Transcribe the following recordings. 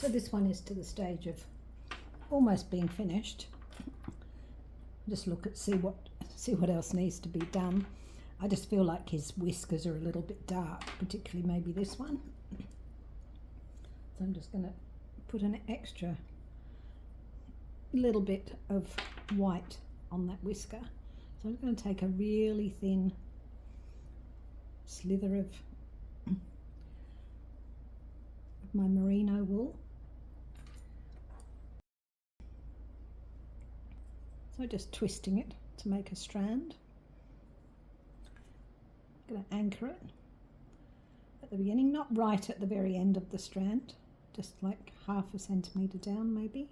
So this one is to the stage of almost being finished. Just look at see what else needs to be done. I just feel like his whiskers are a little bit dark, particularly maybe this one. So I'm just going to put an extra little bit of white on that whisker. So I'm going to take a really thin slither of my merino wool. So just twisting it to make a strand. I'm going to anchor it at the beginning, not right at the very end of the strand, just like half a centimetre down maybe.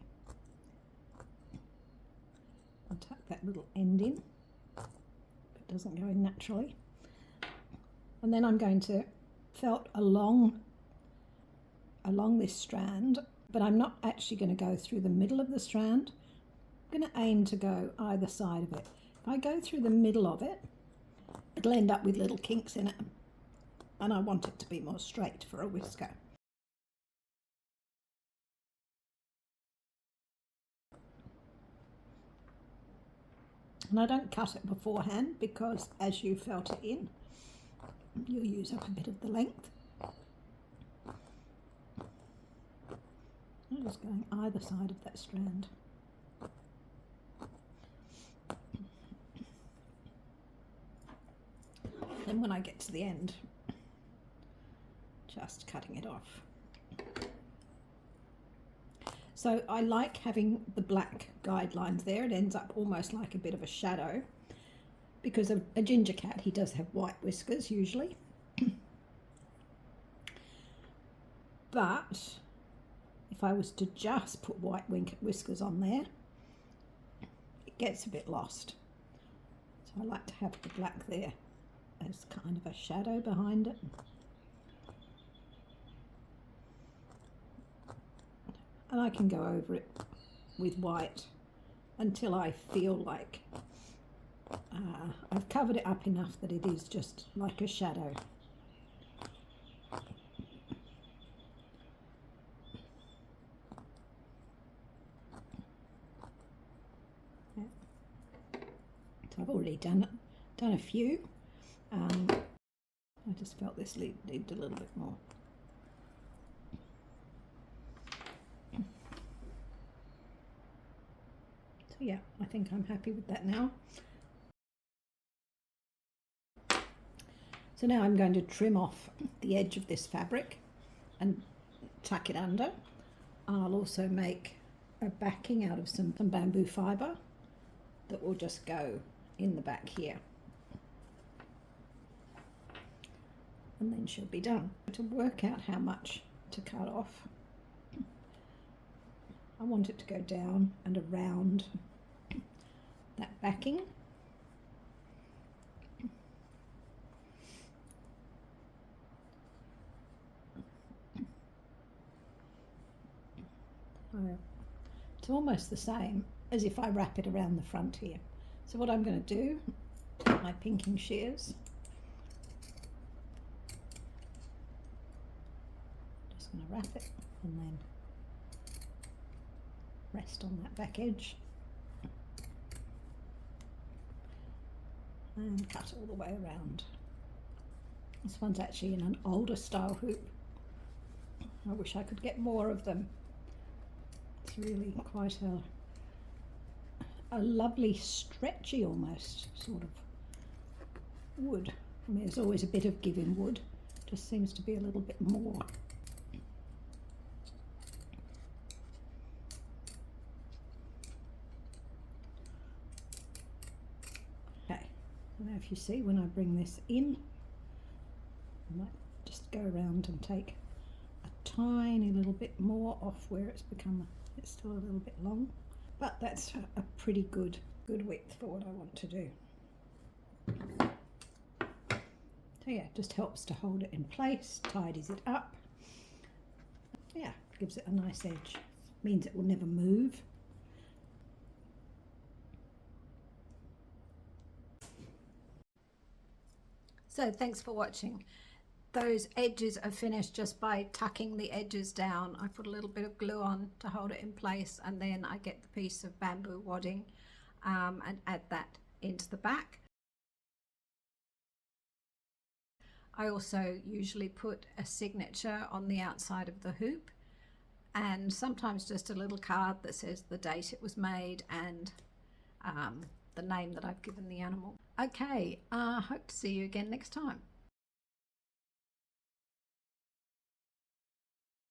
I'll tuck that little end in, it doesn't go in naturally. And then I'm going to felt along this strand, but I'm not actually going to go through the middle of the strand. I'm going to aim to go either side of it. If I go through the middle of it, it'll end up with little kinks in it, and I want it to be more straight for a whisker. And I don't cut it beforehand because as you felt it in, you'll use up a bit of the length. I'm just going either side of that strand. Then when I get to the end, just cutting it off. So I like having the black guidelines there. It ends up almost like a bit of a shadow, because of a ginger cat, he does have white whiskers usually. But if I was to just put white whiskers on there, it gets a bit lost. So I like to have the black there as kind of a shadow behind it. And I can go over it with white until I feel like I've covered it up enough that it is just like a shadow. Yeah. So I've already done a few. I just felt this needed a little bit more. So yeah, I think I'm happy with that now. So now I'm going to trim off the edge of this fabric and tuck it under. I'll also make a backing out of some bamboo fibre that will just go in the back here. And then she'll be done. To work out how much to cut off, I want it to go down and around that backing. It's almost the same as if I wrap it around the front here. So what I'm going to do, take my pinking shears, just going to wrap it and then rest on that back edge and cut all the way around. This one's actually in an older style hoop. I wish I could get more of them. It's really quite a lovely stretchy almost sort of wood. I mean, there's always a bit of give in wood, just seems to be a little bit more. Okay, now if you see when I bring this in, I might just go around and take a tiny little bit more off where it's still a little bit long, but that's a pretty good width for what I want to do. So yeah, it just helps to hold it in place, tidies it up. Yeah, gives it a nice edge. Means it will never move. So thanks for watching. those edges are finished just by tucking the edges down. I put a little bit of glue on to hold it in place, and then I get the piece of bamboo wadding and add that into the back. I also usually put a signature on the outside of the hoop, and sometimes just a little card that says the date it was made and the name that I've given the animal. Okay, hope to see you again next time.